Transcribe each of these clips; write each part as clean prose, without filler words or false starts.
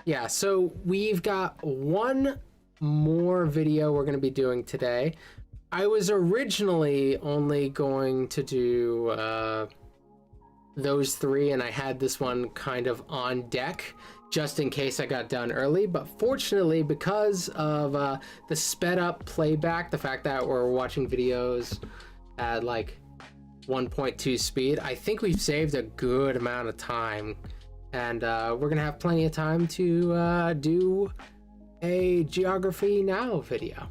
Yeah, so we've got one more video we're going to be doing today. I was originally only going to do those three, and I had this one kind of on deck just in case I got done early, but fortunately, because of the sped up playback, the fact that we're watching videos at like 1.2 speed, I think we've saved a good amount of time, and we're gonna have plenty of time to do a Geography Now video,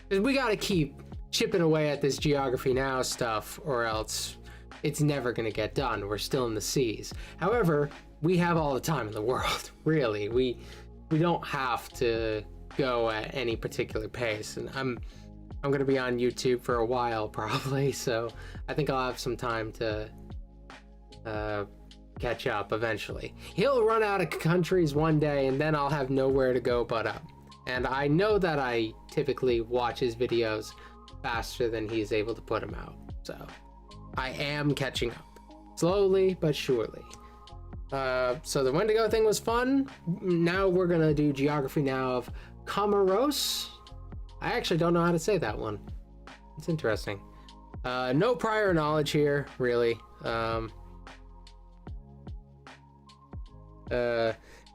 because we gotta keep chipping away at this Geography Now stuff, or else it's never gonna get done. We're still in the seas. However, we have all the time in the world. Really, we don't have to go at any particular pace, and I'm gonna be on YouTube for a while probably, so I think I'll have some time to catch up eventually. He'll run out of countries one day, and then I'll have nowhere to go but up. And I know that I typically watch his videos faster than he's able to put them out, so I am catching up slowly but surely. So the Wendigo thing was fun. Now we're gonna do Geography Now of Comoros. I actually don't know how to say that one. It's interesting. No prior knowledge here, really.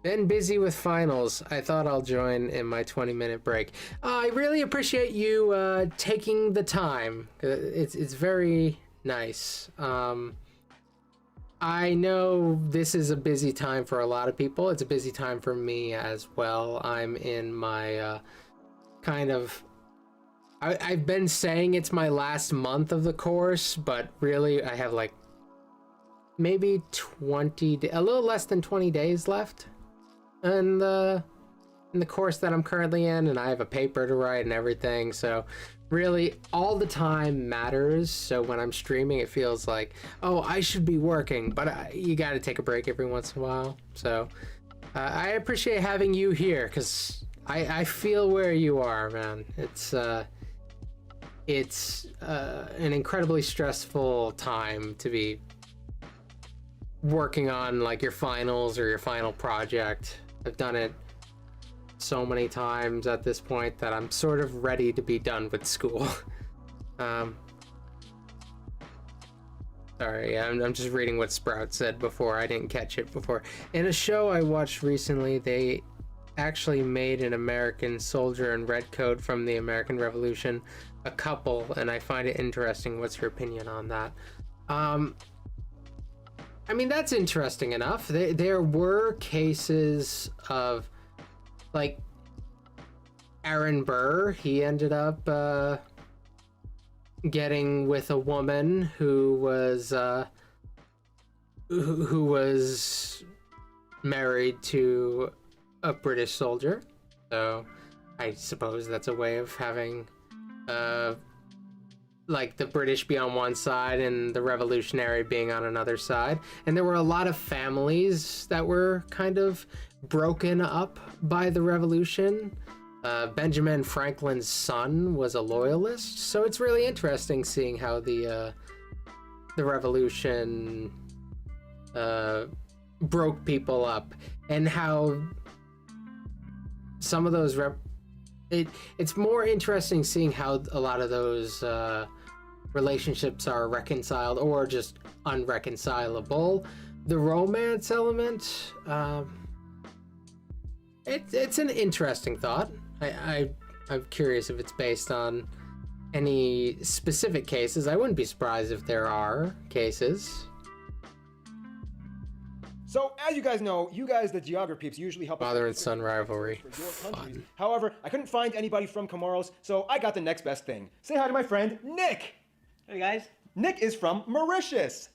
Been busy with finals. I thought I'll join in my 20-minute break. I really appreciate you taking the time. It's very nice. I know this is a busy time for a lot of people. It's a busy time for me as well. I'm in my kind of... I've been saying it's my last month of the course, but really I have like maybe a little less than 20 days left in the course that I'm currently in, and I have a paper to write and everything, so really all the time matters. So when I'm streaming, it feels like, oh, I should be working, but you got to take a break every once in a while. So I appreciate having you here, because I feel where you are, man. It's an incredibly stressful time to be working on like your finals or your final project. I've done it so many times at this point that I'm sort of ready to be done with school. Sorry, I'm just reading what Sprout said before. I didn't catch it before. In a show I watched recently, they actually made an American soldier in red coat from the American Revolution a couple, and I find it interesting. What's your opinion on that? I mean, that's interesting enough. There were cases of, like, Aaron Burr. He ended up getting with a woman who was married to a British soldier. So I suppose that's a way of having like the British be on one side and the revolutionary being on another side. And there were a lot of families that were kind of broken up by the revolution. Benjamin Franklin's son was a loyalist, so it's really interesting seeing how the revolution broke people up, and how some of those it's more interesting seeing how a lot of those relationships are reconciled or just unreconcilable. The romance element, it's an interesting thought. I'm curious if it's based on any specific cases. I wouldn't be surprised if there are cases. So, as you guys know, the geography peeps, usually help father and son rivalry. Fun. However, I couldn't find anybody from Comoros, so I got the next best thing. Say hi to my friend, Nick! Hey guys. Nick is from Mauritius.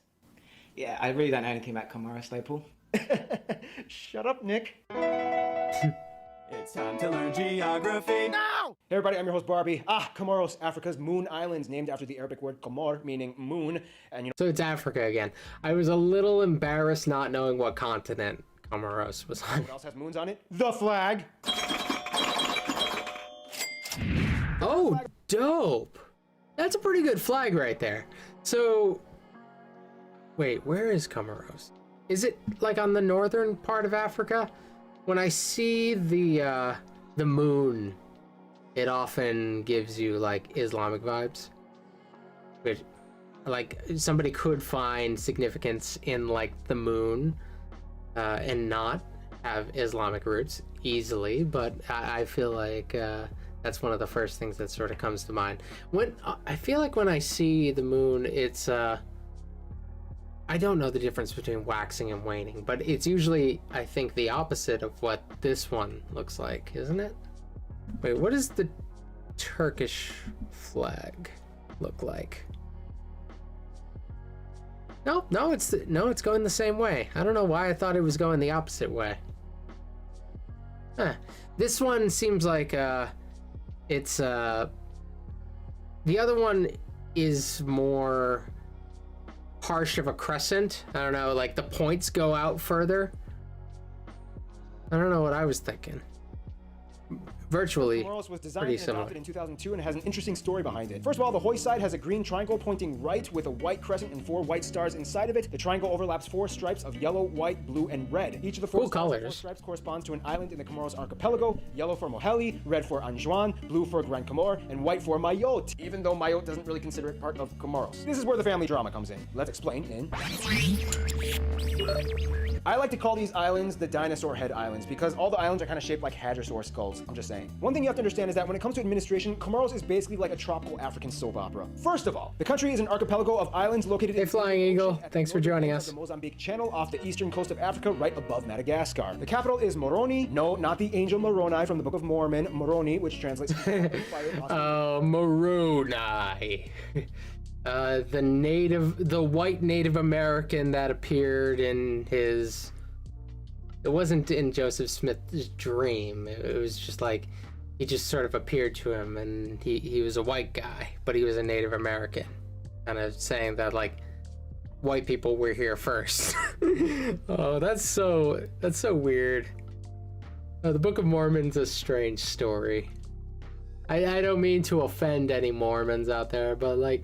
Yeah, I really don't know anything about Comoros, though, Paul. Shut up, Nick. It's time to learn geography now! Hey everybody, I'm your host Barbie. Comoros, Africa's moon islands, named after the Arabic word Comor, meaning moon. And So it's Africa again. I was a little embarrassed not knowing what continent Comoros was on. What else has moons on it? The flag! Oh, dope! That's a pretty good flag right there. So, wait, where is Comoros? Is it like on the northern part of Africa? when I see the moon, it often gives you like Islamic vibes, which like somebody could find significance in like the moon and not have Islamic roots easily, but I feel like that's one of the first things that sort of comes to mind. When I feel like when I see the moon, it's I don't know the difference between waxing and waning, but it's usually, I think, the opposite of what this one looks like, isn't it? Wait, what does the Turkish flag look like? No, it's going the same way. I don't know why I thought it was going the opposite way. Huh. This one seems like it's the other one is more harsh of a crescent. I don't know, like the points go out further. I don't know what I was thinking. Virtually Comoros was designed pretty and similar. adopted in 2002 and it has an interesting story behind it. First of all, the hoist side has a green triangle pointing right with a white crescent and 4 white stars inside of it. The triangle overlaps 4 stripes of yellow, white, blue, and red. Each of the 4 Cool stars, colors. 4 stripes corresponds to an island in the Comoros archipelago. Yellow for Moheli, red for Anjouan, blue for Grand Comore, and white for Mayotte, even though Mayotte doesn't really consider it part of Comoros. This is where the family drama comes in. Let's explain in... I like to call these islands the dinosaur head islands because all the islands are kind of shaped like hadrosaur skulls. I'm just saying. One thing you have to understand is that when it comes to administration, Comoros is basically like a tropical African soap opera. First of all, the country is an archipelago of islands located Hey, in Flying Eagle, at the thanks for northern joining end us. of the Mozambique Channel off the eastern coast of Africa, right above Madagascar. The capital is Moroni. No, not the angel Moroni from the Book of Mormon. Moroni, which translates to fire. Moroni. The white Native American that appeared in his... It wasn't in Joseph Smith's dream. It was just like, he just sort of appeared to him, and he was a white guy, but he was a Native American. Kind of saying that, like, white people were here first. Oh, that's so weird. The Book of Mormon's a strange story. I don't mean to offend any Mormons out there, but, like,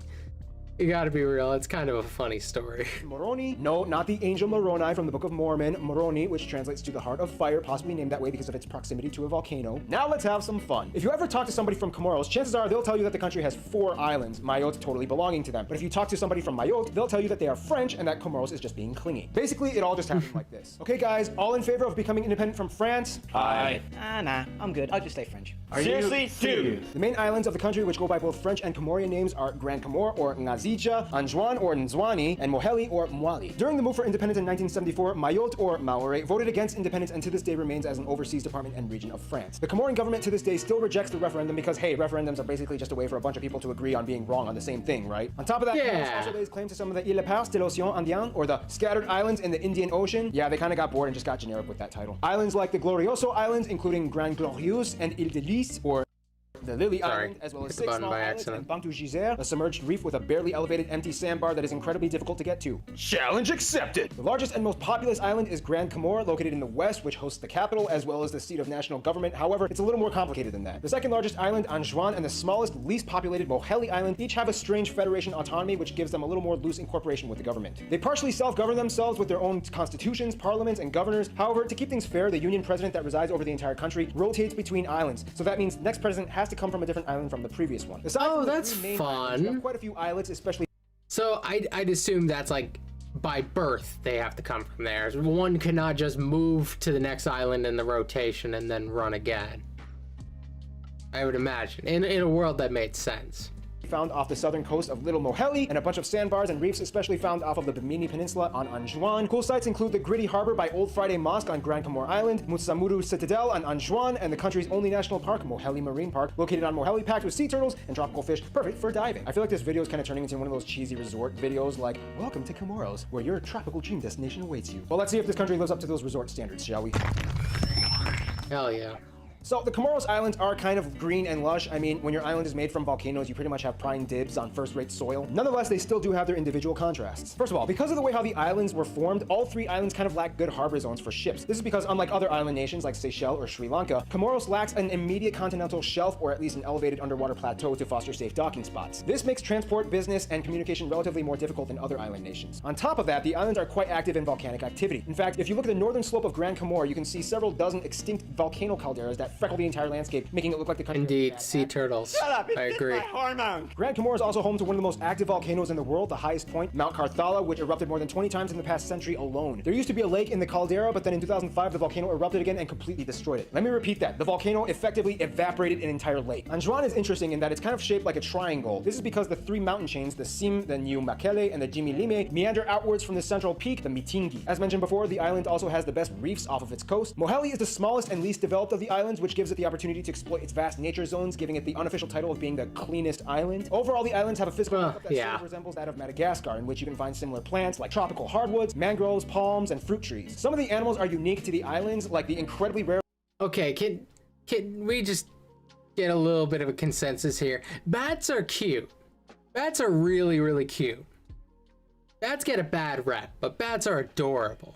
you gotta be real, it's kind of a funny story. Moroni? No, not the angel Moroni from the Book of Mormon. Moroni, which translates to the heart of fire, possibly named that way because of its proximity to a volcano. Now let's have some fun. If you ever talk to somebody from Comoros, chances are they'll tell you that the country has 4 islands, Mayotte totally belonging to them. But if you talk to somebody from Mayotte, they'll tell you that they are French and that Comoros is just being clingy. Basically, it all just happened like this. Okay, guys, all in favor of becoming independent from France? Aye. Nah, I'm good. I'll just stay French. Are Seriously, you dude. The main islands of the country, which go by both French and Comorian names, are Grand Comore or Ngazija, Anjouan or Nzwani, and Moheli or Mwali. During the move for independence in 1974, Mayotte or Maore voted against independence and to this day remains as an overseas department and region of France. The Comorian government to this day still rejects the referendum because, hey, referendums are basically just a way for a bunch of people to agree on being wrong on the same thing, right? On top of that, Yeah. Comoros also lays claim to some of the Îles Éparses de l'Océan Indien, or the scattered islands in the Indian Ocean. Yeah, they kind of got bored and just got generic with that title. Islands like the Glorioso Islands, including Grand Glorieux and Île de Lys, or the Lily Sorry, Island, as well as hit the 6 button small by islands, accident. and Bantu Gizeh, a submerged reef with a barely elevated empty sandbar that is incredibly difficult to get to. Challenge accepted. The largest and most populous island is Grand Comore, located in the west, which hosts the capital as well as the seat of national government. However, it's a little more complicated than that. The second largest island, Anjouan, and the smallest, least populated Moheli Island each have a strange federation autonomy, which gives them a little more loose incorporation with the government. They partially self-govern themselves with their own constitutions, parliaments, and governors. However, to keep things fair, the union president that resides over the entire country rotates between islands. So that means next president has to come from a different island from the previous one. Aside Oh, from the that's 3 main islands, you fun. have quite a few islets, especially So I'd assume that's like by birth they have to come from there. One cannot just move to the next island in the rotation and then run again. I would imagine in a world that made sense. found off the southern coast of Little Moheli, and a bunch of sandbars and reefs especially found off of the Bimini Peninsula on Anjouan. Cool sites include the Gritty Harbor by Old Friday Mosque on Grand Comore Island, Mutsamuru Citadel on Anjouan, and the country's only national park, Moheli Marine Park, located on Moheli, packed with sea turtles and tropical fish, perfect for diving. I feel like this video is kind of turning into one of those cheesy resort videos like, welcome to Comoros, where your tropical dream destination awaits you. Well, let's see if this country lives up to those resort standards, shall we? Hell yeah. So the Comoros Islands are kind of green and lush. I mean, when your island is made from volcanoes, you pretty much have prime dibs on first-rate soil. Nonetheless, they still do have their individual contrasts. First of all, because of the way how the islands were formed, all three islands kind of lack good harbor zones for ships. This is because unlike other island nations like Seychelles or Sri Lanka, Comoros lacks an immediate continental shelf or at least an elevated underwater plateau to foster safe docking spots. This makes transport, business, and communication relatively more difficult than other island nations. On top of that, the islands are quite active in volcanic activity. In fact, if you look at the northern slope of Grand Comore, you can see several dozen extinct volcano calderas that freckle the entire landscape, making it look like the country. Indeed, sea turtles. I agree. Grand Comore is also home to one of the most active volcanoes in the world, the highest point, Mount Carthala, which erupted more than 20 times in the past century alone. There used to be a lake in the caldera, but then in 2005, the volcano erupted again and completely destroyed it. Let me repeat that. The volcano effectively evaporated an entire lake. Anjouan is interesting in that it's kind of shaped like a triangle. This is because the three mountain chains, the Sim, the New Makele, and the Jimilime, meander outwards from the central peak, the Mitingi. As mentioned before, the island also has the best reefs off of its coast. Moheli is the smallest and least developed of the islands, which gives it the opportunity to exploit its vast nature zones, giving it the unofficial title of being the cleanest island. Overall, the islands have a physical makeup that sort of resembles that of Madagascar, in which you can find similar plants like tropical hardwoods, mangroves, palms, and fruit trees. Some of the animals are unique to the islands, like the incredibly rare. Okay, can we just get a little bit of a consensus here? Bats are cute. Bats are really, really cute. Bats get a bad rep, but bats are adorable.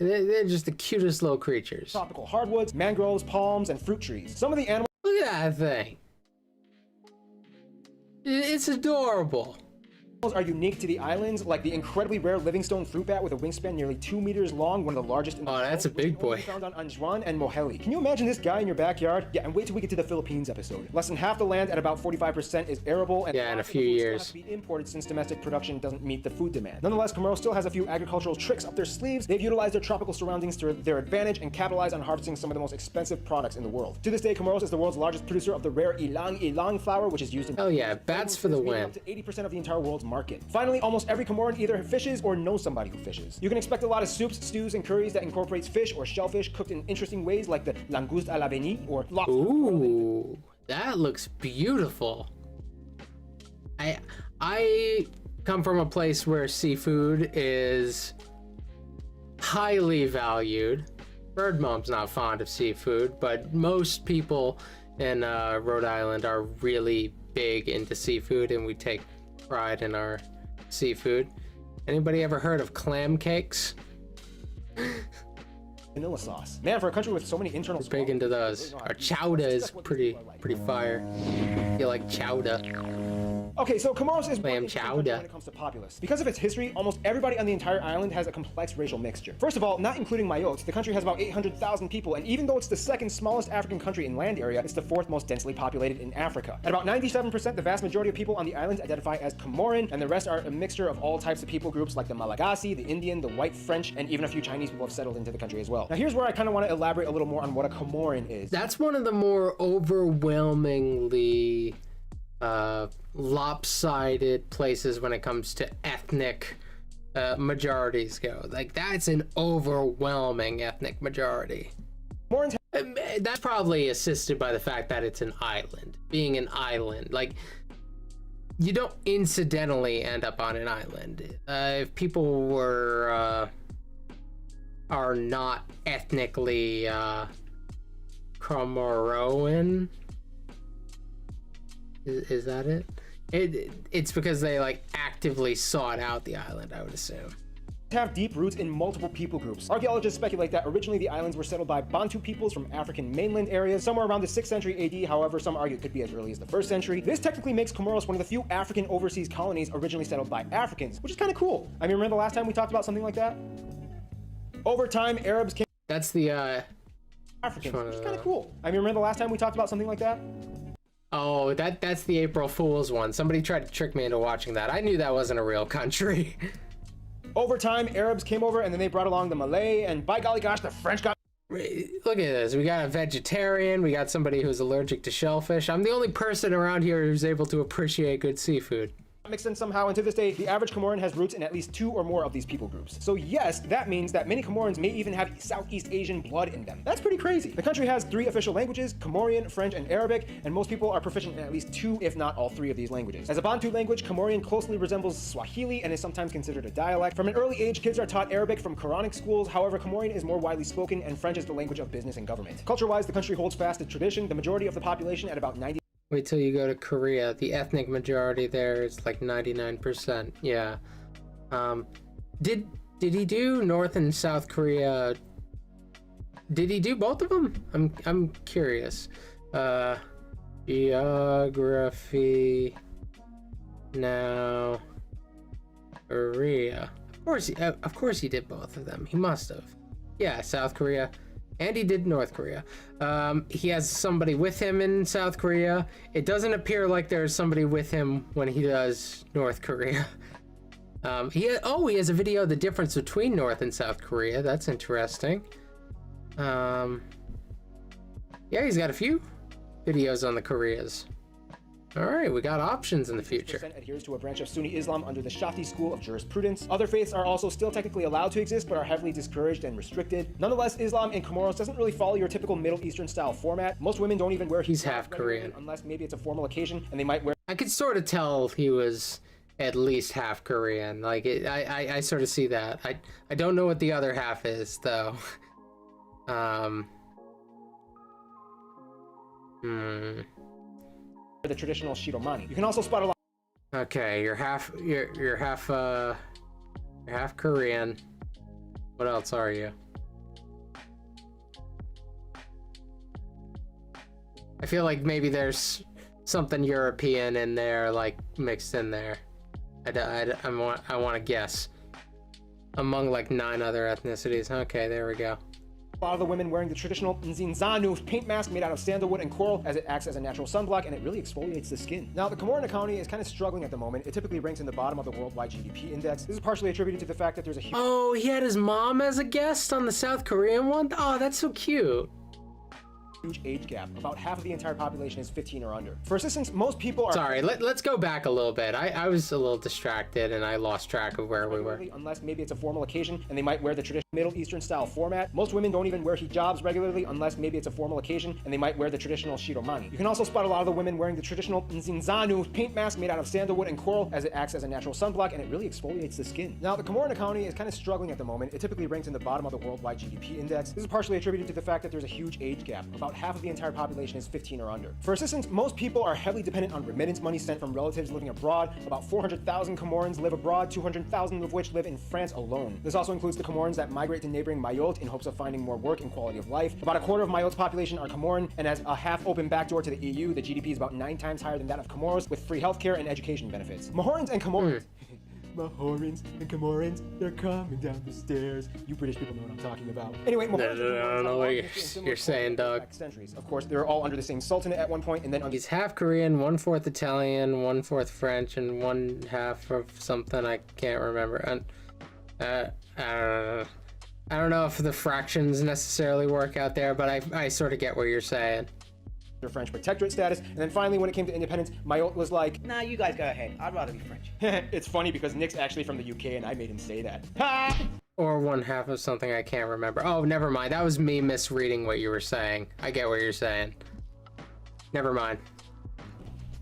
They're just the cutest little creatures. Tropical hardwoods, mangroves, palms, and fruit trees. Some of the animals. Look at that thing. It's adorable. Are unique to the islands, like the incredibly rare Livingstone fruit bat with a wingspan nearly 2 meters long, one of the largest in the world. Oh, that's a big boy. Found on Anjouan and Moheli. Can you imagine this guy in your backyard? Yeah, and wait till we get to the Philippines episode. Less than half the land at about 45% is arable, and in a few years has to be imported since domestic production doesn't meet the food demand. Nonetheless, Comoros still has a few agricultural tricks up their sleeves. They've utilized their tropical surroundings to their advantage and capitalized on harvesting some of the most expensive products in the world. To this day, Comoros is the world's largest producer of the rare ilang flower, which is used in. Oh yeah, bats for the win. Up to 80% of the entire world's market. Finally, almost every Comoran either fishes or knows somebody who fishes. You can expect a lot of soups, stews, and curries that incorporates fish or shellfish cooked in interesting ways, like the langouste à la béni or lobster. Ooh, that looks beautiful. I come from a place where seafood is highly valued. Bird Mom's not fond of seafood, but most people in Rhode Island are really big into seafood, and we take pride in our seafood. Anybody ever heard of clam cakes? Vanilla sauce. Man, for a country with so many internal. We're big into those. Our chowder is pretty fire. You like chowder? Okay, so Comoros is clam chowder when it comes to populace. Because of its history, almost everybody on the entire island has a complex racial mixture. First of all, not including Mayotte, the country has about 800,000 people, and even though it's the second smallest African country in land area, it's the fourth most densely populated in Africa. At about 97%, the vast majority of people on the island identify as Comoran, and the rest are a mixture of all types of people groups like the Malagasy, the Indian, the white French, and even a few Chinese people have settled into the country as well. Now here's where I kind of want to elaborate a little more on what a Comoran is. That's one of the more overwhelmingly lopsided places when it comes to ethnic majorities go. Like, that's an overwhelming ethnic majority. That's probably assisted by the fact that it's an island. Being an island, like, you don't incidentally end up on an island. If people were are not ethnically Comoroan, is that it? It's because they like actively sought out the island, I would assume. Have deep roots in multiple people groups. Archaeologists speculate that originally the islands were settled by Bantu peoples from African mainland areas somewhere around the 6th century AD. However, some argue it could be as early as the 1st century. This technically makes Comoros one of the few African overseas colonies originally settled by Africans, which is kind of cool. I mean, remember the last time we talked about something like that? Over time, Arabs came. That's the Africans, which is kind of cool. I mean, remember the last time we talked about something like that? Oh, that's the April Fool's one. Somebody tried to trick me into watching that. I knew that wasn't a real country. Over time, Arabs came over, and then they brought along the Malay, and by golly gosh, the French got. Look at this. We got a vegetarian. We got somebody who's allergic to shellfish. I'm the only person around here who's able to appreciate good seafood. mixed in somehow, and to this day, the average Comoran has roots in at least 2 or more of these people groups. So yes, that means that many Comorans may even have Southeast Asian blood in them. That's pretty crazy. The country has 3 official languages, Comorian, French, and Arabic, and most people are proficient in at least 2, if not all 3 of these languages. As a Bantu language, Comorian closely resembles Swahili and is sometimes considered a dialect. From an early age, kids are taught Arabic from Quranic schools. However, Comorian is more widely spoken, and French is the language of business and government. Culture-wise, the country holds fast to tradition. The majority of the population, at about 90 Wait till you go to Korea. The ethnic majority there is like 99%. Yeah. Did he do North and South Korea? Did he do both of them? I'm curious. Geography. Now Korea. Of course he did both of them. He must have. Yeah, South Korea. And he did North Korea. He has somebody with him in South Korea. It doesn't appear like there's somebody with him when he does North Korea. He has a video of the difference between North and South Korea. That's interesting. Yeah, he's got a few videos on the Koreas. All right, we got options in the future. Adheres to a branch of Sunni Islam under the Shafi school of jurisprudence. Other faiths are also still technically allowed to exist, but are heavily discouraged and restricted. Nonetheless, Islam in Comoros doesn't really follow your typical Middle Eastern style format. Most women don't even wear hijab. He's half Korean. Unless maybe it's a formal occasion, and they might wear... I could sort of tell he was at least half Korean. Like, I sort of see that. I don't know what the other half is, though. The traditional Shiromani. You can also spot a lot. Okay, you're half Korean. What else are you? I feel like maybe there's something European in there, like mixed in there. I want to guess. Among like 9 other ethnicities. Okay, there we go. A lot of the women wearing the traditional Nzinzanu paint mask made out of sandalwood and coral, as it acts as a natural sunblock and it really exfoliates the skin. Now, the Comoran economy is kind of struggling at the moment. It typically ranks in the bottom of the worldwide GDP index. This is partially attributed to the fact that there's a huge... Oh, he had his mom as a guest on the South Korean one? Oh, that's so cute. Huge age gap. About half of the entire population is 15 or under. For assistance, most people are... Sorry, let's go back a little bit. I was a little distracted and I lost track of where we were. Unless maybe it's a formal occasion and they might wear the traditional Middle Eastern style format. Most women don't even wear hijabs regularly unless maybe it's a formal occasion and they might wear the traditional Shiromani. You can also spot a lot of the women wearing the traditional Nzinzanu paint mask made out of sandalwood and coral, as it acts as a natural sunblock and it really exfoliates the skin. Now, the Comoran economy is kind of struggling at the moment. It typically ranks in the bottom of the worldwide GDP index. This is partially attributed to the fact that there's a huge age gap. About half of the entire population is 15 or under. For assistance, most people are heavily dependent on remittance money sent from relatives living abroad. About 400,000 Comorans live abroad, 200,000 of which live in France alone. This also includes the Comorans that migrate to neighboring Mayotte in hopes of finding more work and quality of life. About a quarter of Mayotte's population are Comoran, and as a half-open backdoor to the EU, the GDP is about 9 times higher than that of Comoros, with free healthcare and education benefits. Mahorans and Comorans... Mahorans and Comorans, they're coming down the stairs. You British people know what I'm talking about. Anyway, I don't know what you're saying, dog. Centuries. Of course, they were all under the same sultanate at one point, and then... He's half Korean, 1/4 Italian, 1/4 French, and 1/2 of something I can't remember. And I don't know if the fractions necessarily work out there, but I sort of get what you're saying. Their French protectorate status, and then finally when it came to independence, Mayotte was like, Nah, you guys go ahead. I'd rather be French. It's funny because Nick's actually from the UK and I made him say that. Ha! Or 1/2 of something I can't remember. Oh, never mind. That was me misreading what you were saying. I get what you're saying. Never mind.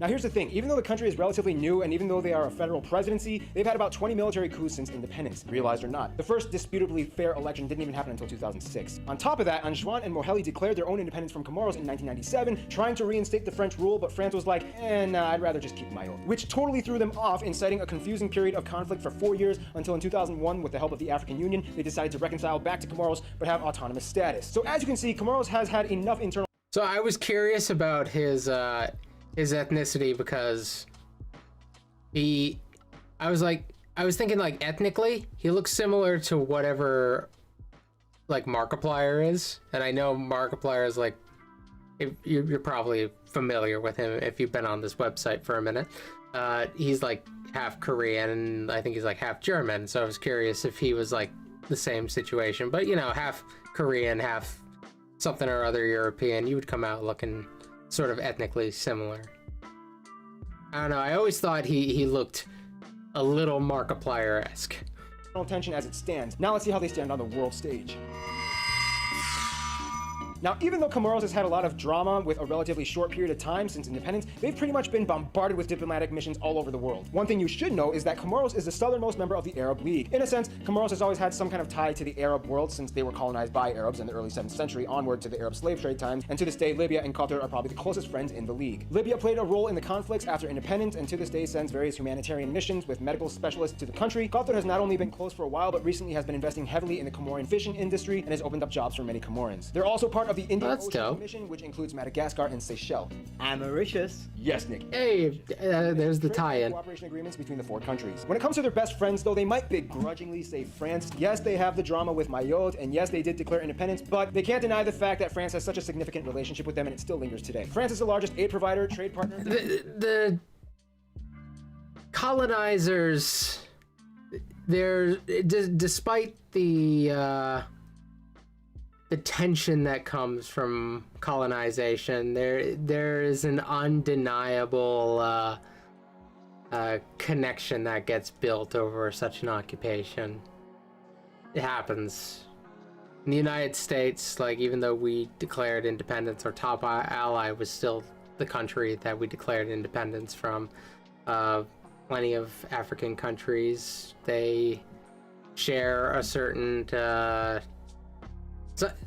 Now here's the thing, even though the country is relatively new and even though they are a federal presidency, they've had about 20 military coups since independence, realized or not. The first disputably fair election didn't even happen until 2006. On top of that, Anjouan and Moheli declared their own independence from Comoros in 1997, trying to reinstate the French rule, but France was like, nah, I'd rather just keep Mayotte. Which totally threw them off, inciting a confusing period of conflict for 4 years, until in 2001, with the help of the African Union, they decided to reconcile back to Comoros, but have autonomous status. So as you can see, Comoros has had enough internal... So I was curious about his ethnicity because I was thinking like ethnically he looks similar to whatever like Markiplier is, and I know Markiplier is like, if you're probably familiar with him if you've been on this website for a minute. He's like half Korean and I think he's like half German, so I was curious if he was like the same situation, but you know, half Korean, half something or other European, you would come out looking sort of ethnically similar. I don't know. I always thought he looked a little Markiplier-esque. Tension as it stands. Now let's see how they stand on the world stage. Now, even though Comoros has had a lot of drama with a relatively short period of time since independence, they've pretty much been bombarded with diplomatic missions all over the world. One thing you should know is that Comoros is the southernmost member of the Arab League. In a sense, Comoros has always had some kind of tie to the Arab world since they were colonized by Arabs in the early 7th century onward to the Arab slave trade times, and to this day, Libya and Qatar are probably the closest friends in the League. Libya played a role in the conflicts after independence, and to this day sends various humanitarian missions with medical specialists to the country. Qatar has not only been closed for a while, but recently has been investing heavily in the Comoran fishing industry and has opened up jobs for many Comorans. They're also part of the Indian Ocean Mission, which includes Madagascar and Seychelles. I'm Mauritius. Yes, Nick. Hey, there's the tie-in. Cooperation agreements between the 4 countries. When it comes to their best friends, though, they might begrudgingly say France. Yes, they have the drama with Mayotte, and yes, they did declare independence, but they can't deny the fact that France has such a significant relationship with them, and it still lingers today. France is the largest aid provider, trade partner. The colonizers, despite the tension that comes from colonization, there is an undeniable connection that gets built over such an occupation. It happens. In the United States, like, even though we declared independence, our top ally was still the country that we declared independence from. Plenty of African countries, they share a certain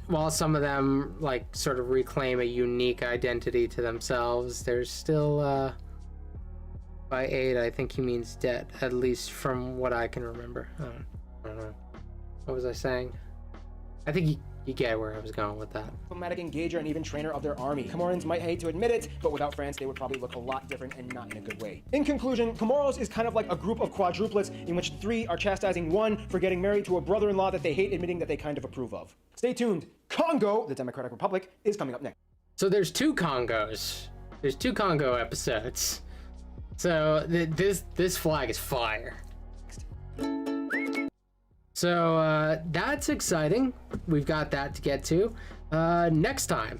while some of them like sort of reclaim a unique identity to themselves, there's still by aid I think he means debt, at least from what I can remember. I don't know. What was I saying? I think you get where I was going with that. Diplomatic engager and even trainer of their army. Comorans might hate to admit it, but without France, they would probably look a lot different and not in a good way. In conclusion, Comoros is kind of like a group of quadruplets in which 3 are chastising 1 for getting married to a brother-in-law that they hate admitting that they kind of approve of. Stay tuned. Congo, the Democratic Republic, is coming up next. So there's 2 Congos. There's 2 Congo episodes. So this flag is fire. So that's exciting. We've got that to get to next time.